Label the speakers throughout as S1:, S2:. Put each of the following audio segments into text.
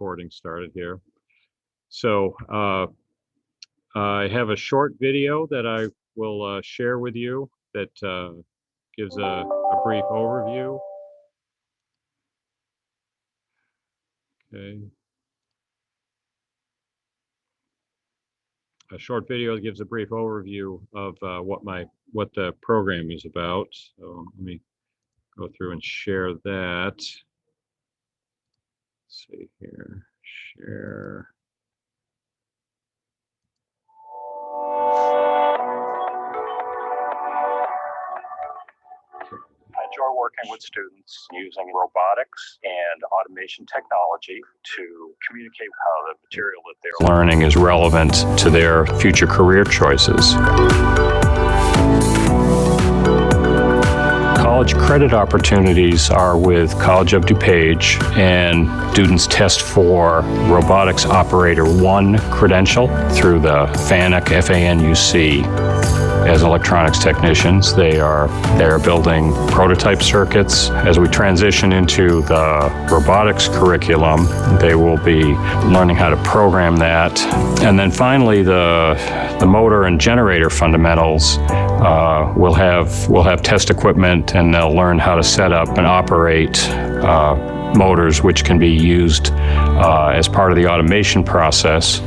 S1: recording started here. So I have a short video that I will share with you that gives a brief overview. Okay. A short video that gives a brief overview of what the program is about. So let me go through and share that. Let's see here, share.
S2: I enjoy working with students using robotics and automation technology to communicate how the material that they're learning is relevant to their future career choices. College credit opportunities are with College of DuPage, and students test for Robotics Operator 1 credential through the FANUC, F-A-N-U-C. As electronics technicians, they are building prototype circuits. As we transition into the robotics curriculum, they will be learning how to program that. And then finally, the motor and generator fundamentals will have test equipment, and they'll learn how to set up and operate motors, which can be used as part of the automation process.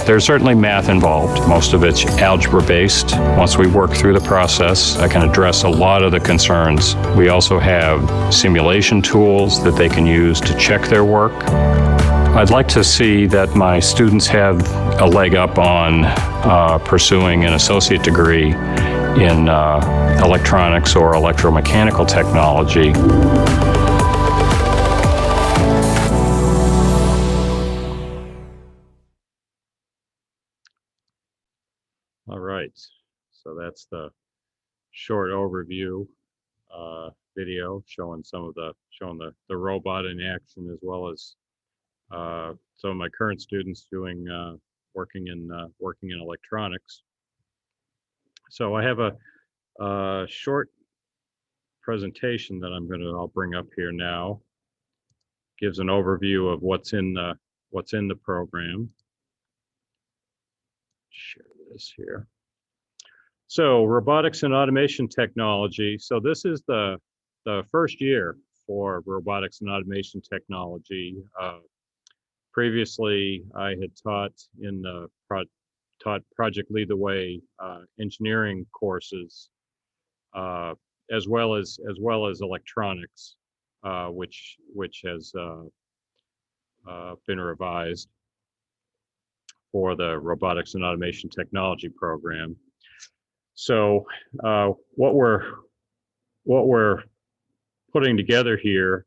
S2: There's certainly math involved. Most of it's algebra-based. Once we work through the process, I can address a lot of the concerns. We also have simulation tools that they can use to check their work. I'd like to see that my students have a leg up on pursuing an associate degree in electronics or electromechanical technology.
S1: All right, so that's the short overview video showing the robot in action, as well as some of my current students doing working in electronics. So I have a short presentation that I'll bring up here now. Gives an overview of what's in the program. Share this here. So robotics and automation technology. So this is the first year for robotics and automation technology. Previously, I had taught Project Lead the Way engineering courses, as well as electronics, which has been revised for the robotics and automation technology program. So what we're putting together here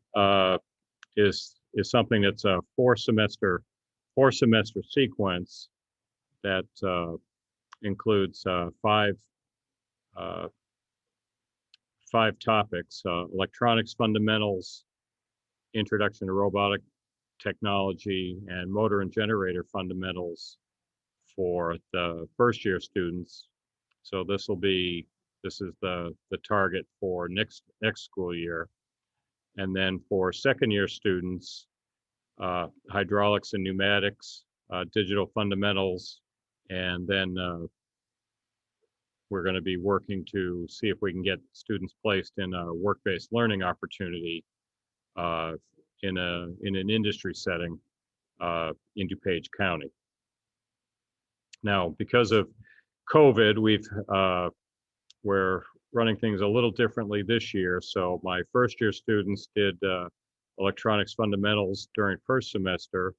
S1: is something that's a four semester sequence that includes five topics: electronics fundamentals, introduction to robotic technology, and motor and generator fundamentals for the first year students. So this is the target for next school year. And then for second year students, hydraulics and pneumatics, digital fundamentals, and then we're going to be working to see if we can get students placed in a work-based learning opportunity in an industry setting in DuPage County. Now, because of COVID, we're running things a little differently this year. So my first year students did electronics fundamentals during first semester,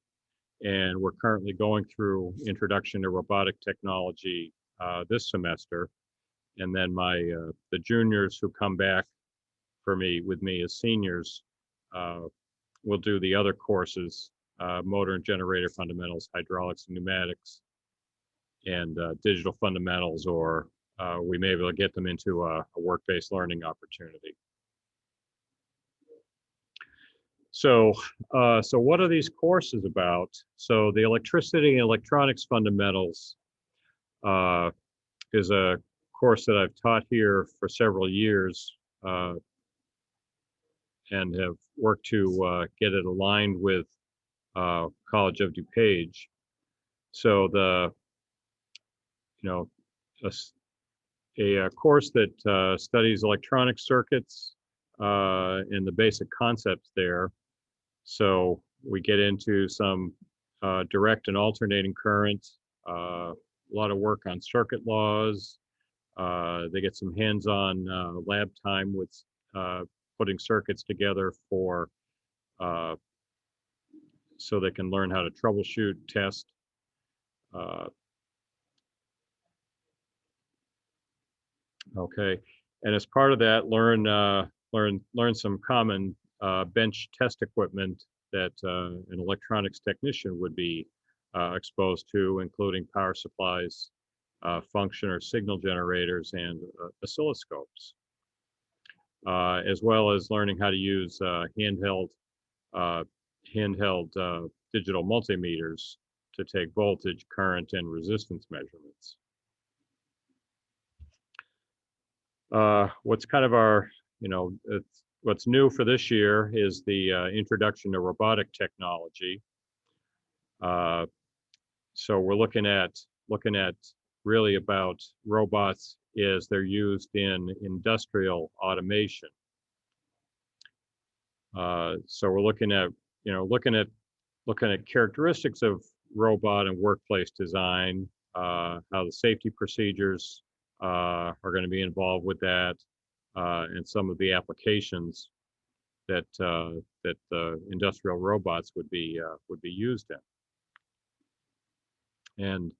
S1: and we're currently going through introduction to robotic technology this semester. And then the juniors who come back with me as seniors will do the other courses, motor and generator fundamentals, hydraulics and pneumatics, and digital fundamentals, or we may be able to get them into a work-based learning opportunity. So what are these courses about? So the electricity and electronics fundamentals is a course that I've taught here for several years and have worked to get it aligned with College of DuPage. So you know, a, course that studies electronic circuits and the basic concepts there. So we get into some direct and alternating current, a lot of work on circuit laws. They get some hands-on lab time with putting circuits together for so they can learn how to troubleshoot, test. Okay, and as part of that, learn some common bench test equipment that an electronics technician would be exposed to, including power supplies, function or signal generators, and oscilloscopes, as well as learning how to use uh, handheld digital multimeters to take voltage, current, and resistance measurements. What's kind of our, what's new for this year is the introduction to robotic technology. Uh, so we're looking at really about robots as they're used in industrial automation. So we're looking at characteristics of robot and workplace design, how the safety procedures are going to be involved with that, and some of the applications that industrial robots would be used in. And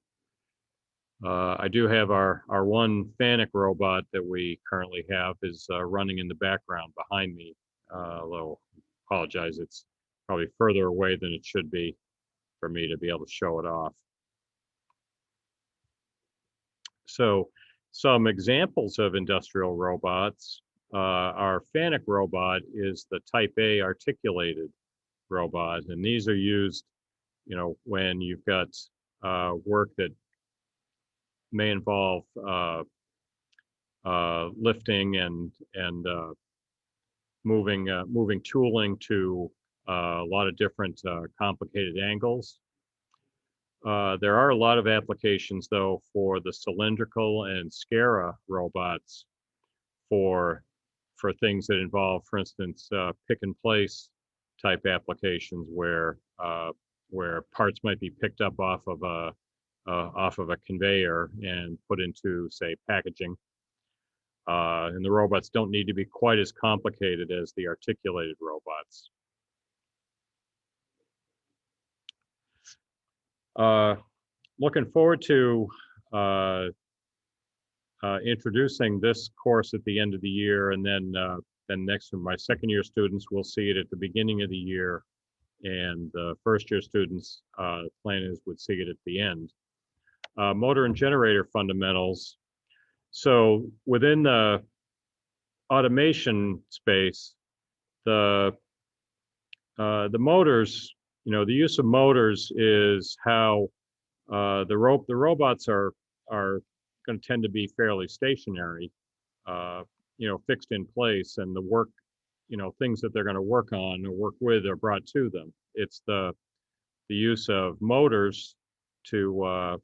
S1: I do have our one FANUC robot that we currently have is running in the background behind me. Although, apologize, it's probably further away than it should be for me to be able to show it off. So some examples of industrial robots, our FANUC robot is the type A articulated robot, and these are used, when you've got work that may involve lifting and moving tooling to a lot of different complicated angles. There are a lot of applications, though, for the cylindrical and SCARA robots for things that involve, for instance, pick and place type applications where parts might be picked up off of a conveyor and put into, say, packaging. And the robots don't need to be quite as complicated as the articulated robots. Looking forward to introducing this course at the end of the year, and then next my second year students will see it at the beginning of the year, and the first year students, the plan is would see it at the end. Motor and generator fundamentals. So within the automation space, the motors, the use of motors is how the robots are going to tend to be fairly stationary, fixed in place, and the work, things that they're going to work on or work with are brought to them. It's the use of motors to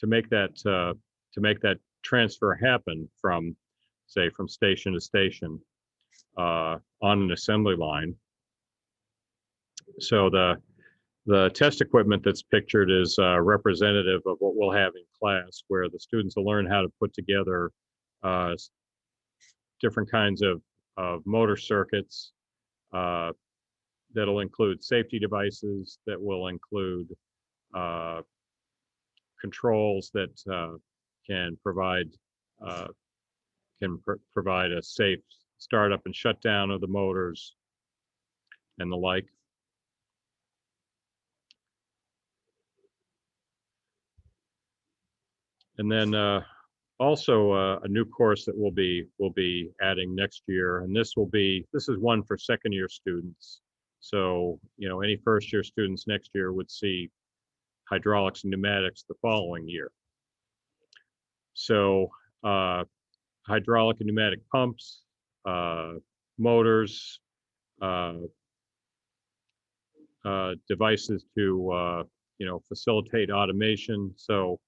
S1: make that transfer happen from station to station on an assembly line. So the test equipment that's pictured is representative of what we'll have in class, where the students will learn how to put together different kinds of motor circuits that'll include safety devices, that will include controls that can provide a safe startup and shutdown of the motors and the like. And then also a new course that we'll be adding next year, and this is one for second year students. So any first year students next year would see hydraulics and pneumatics the following year. So hydraulic and pneumatic pumps, motors, devices to facilitate automation. So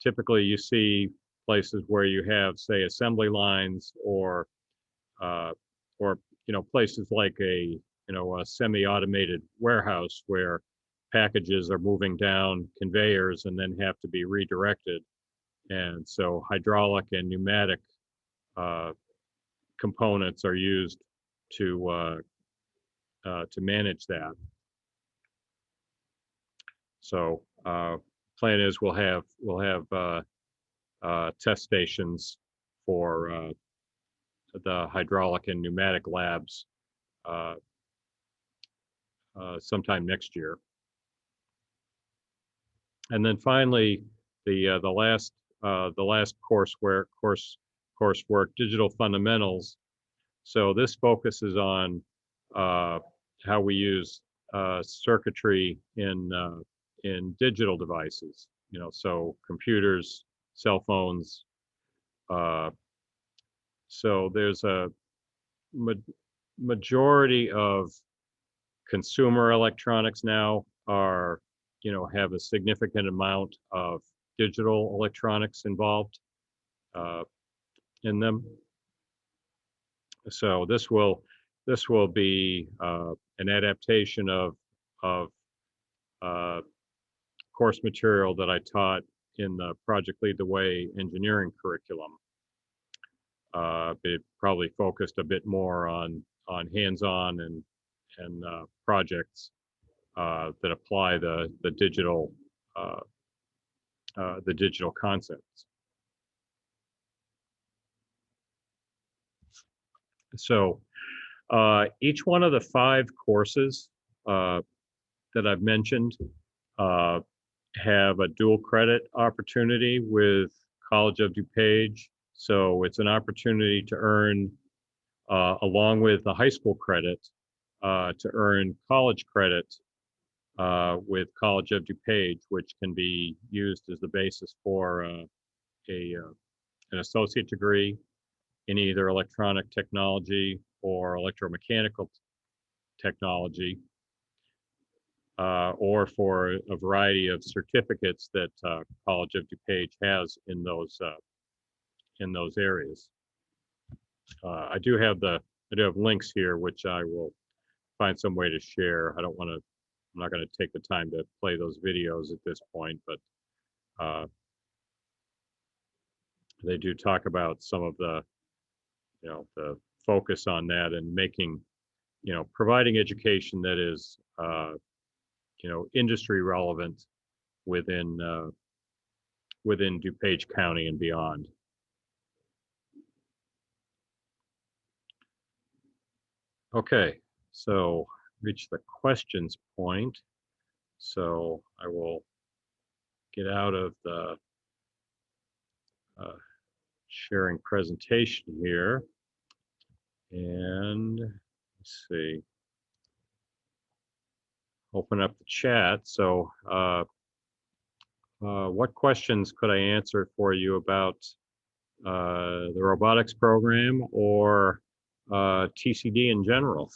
S1: typically you see places where you have, say, assembly lines uh, or places like a semi-automated warehouse where packages are moving down conveyors and then have to be redirected. And so hydraulic and pneumatic uh, components are used to manage that. So plan is we'll have test stations for the hydraulic and pneumatic labs uh, sometime next year. And then finally, the last coursework, digital fundamentals. So this focuses on how we use circuitry in digital devices. So computers, cell phones. Uh, so there's a majority of consumer electronics now have a significant amount of digital electronics involved uh, in them. So this will be an adaptation of uh, course material that I taught in the Project Lead the Way engineering curriculum. It probably focused a bit more on hands-on and projects that apply the digital concepts. So each one of the 5 courses that I've mentioned have a dual credit opportunity with College of DuPage. So it's an opportunity to earn, along with the high school credit, to earn college credit with College of DuPage, which can be used as the basis for an associate degree in either electronic technology or electromechanical technology, or for a variety of certificates that College of DuPage has in those areas. I do have links here, which I will find some way to share. I'm not going to take the time to play those videos at this point, but they do talk about some of the focus on that and providing education that is industry relevant within DuPage County and beyond. Okay, so reach the questions point. So I will get out of the sharing presentation here, and let's see, open up the chat. So what questions could I answer for you about the robotics program or TCD in general?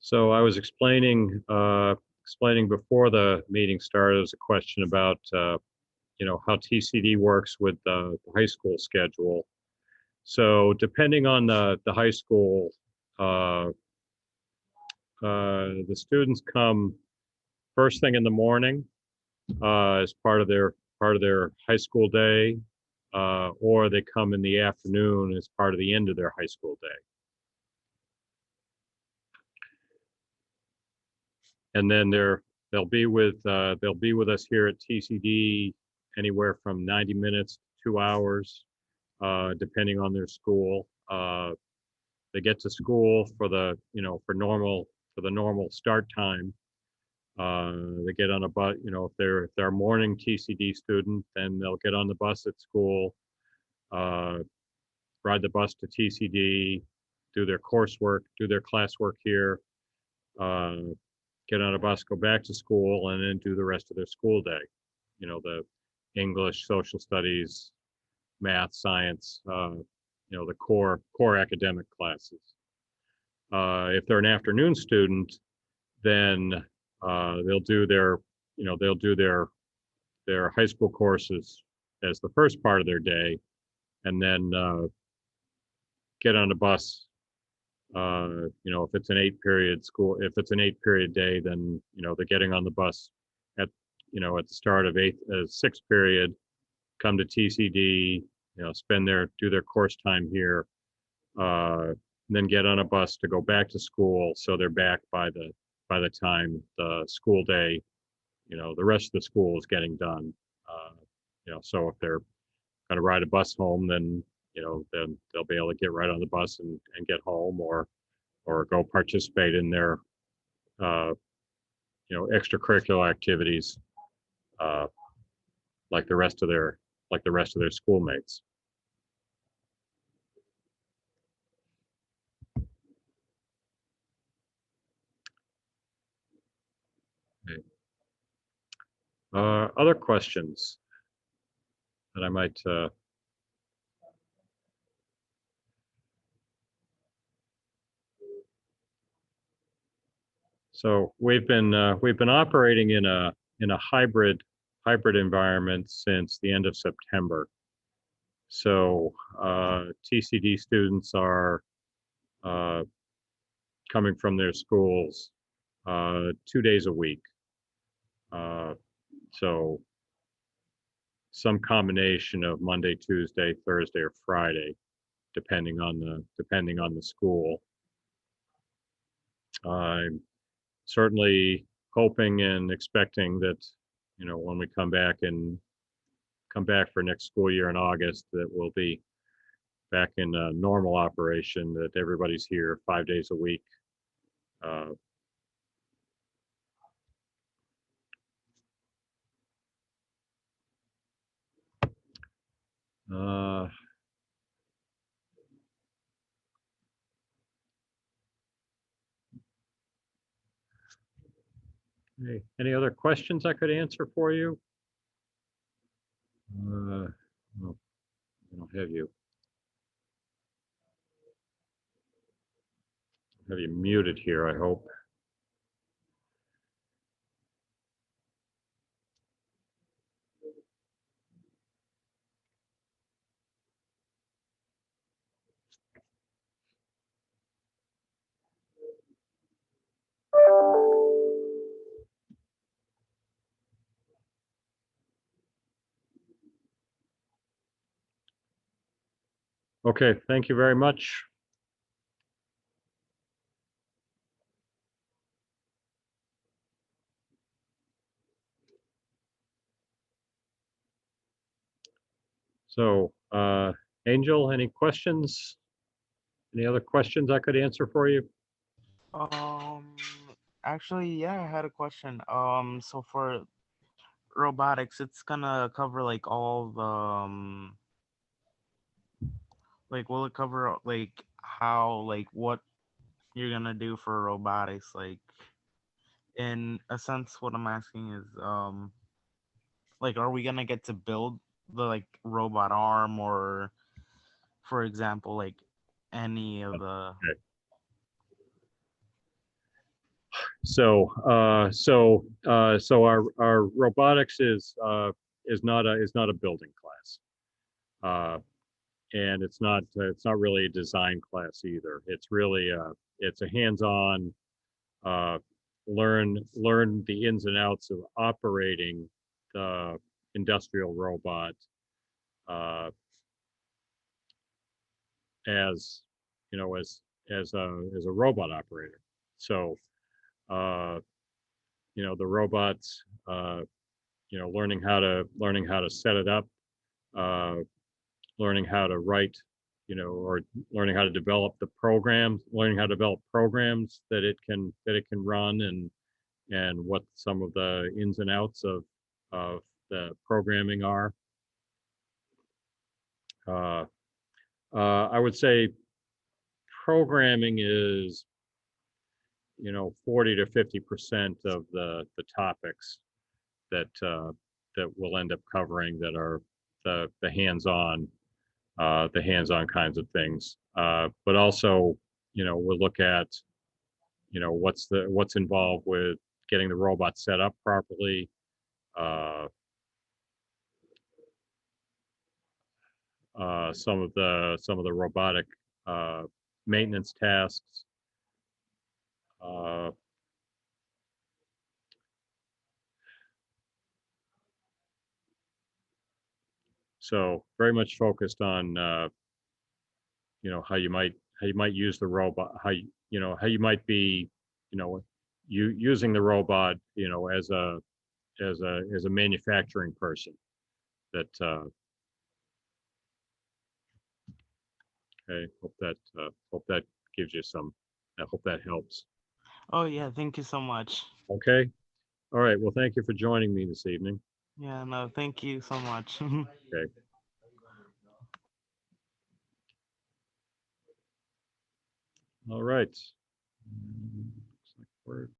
S1: So I was explaining before the meeting started. As a question about how TCD works with the high school schedule. So depending on the high school, the students come first thing in the morning as part of their high school day, or they come in the afternoon as part of the end of their high school day. And then they'll be with us here at TCD anywhere from 90 minutes to 2 hours, depending on their school. They get to school for the normal start time. They get on a bus. If they're a morning TCD student, then they'll get on the bus at school, ride the bus to TCD, do their coursework, do their classwork here, uh, get on a bus, go back to school, and then do the rest of their school day. The English, social studies, math, science, the core academic classes. If they're an afternoon student, then they'll do their high school courses as the first part of their day, and then get on a bus. If it's an 8-period school, if it's an 8-period day, then they're getting on the bus at at the start of sixth period, come to TCD, do their course time here, then get on a bus to go back to school, so they're back by the time the school day, the rest of the school is getting done. So if they're going to ride a bus home, then then they'll be able to get right on the bus and get home, or go participate in their extracurricular activities, uh, like the rest of their schoolmates. Okay. Other questions that I might so we've been operating in a hybrid environment since the end of September. So TCD students are coming from their schools 2 days a week. So some combination of Monday, Tuesday, Thursday, or Friday, depending on the school. I'm certainly hoping and expecting that when we come back for next school year in August, that we'll be back in normal operation, that everybody's here 5 days a week. Any other questions I could answer for you? Well, I don't have you. Have you muted here, I hope. Okay, thank you very much. So, Angel, any questions? Any other questions I could answer for you?
S3: Um, Actually, yeah, I had a question. So for robotics, it's gonna cover like all the like, will it cover like how, like, what you're gonna do for robotics? Like, in a sense, what I'm asking is, like, are we gonna get to build the like robot arm, or, for example, like any of the
S1: Okay. So our robotics is not a building class, and it's not really a design class either. It's really it's a hands-on, uh, learn the ins and outs of operating the industrial robot, uh, as as a robot operator. So uh, the robots, learning how to set it up, uh, learning how to write, or learning how to develop the programs, learning how to develop programs that it can run, and what some of the ins and outs of the programming are. I would say programming is, 40 to 50% of the topics that that we'll end up covering that are the hands-on kinds of things. But also, we'll look at, what's involved with getting the robot set up properly, uh, some of the robotic uh, maintenance tasks. Uh, so very much focused on how you might use the robot, how you might be, using the robot, as a manufacturing person. That Okay. Hope that gives you some. I hope that helps.
S3: Oh yeah, thank you so much.
S1: Okay. All right. Well, thank you for joining me this evening.
S3: Yeah, no, thank you so much.
S1: Okay. All right. Looks like we're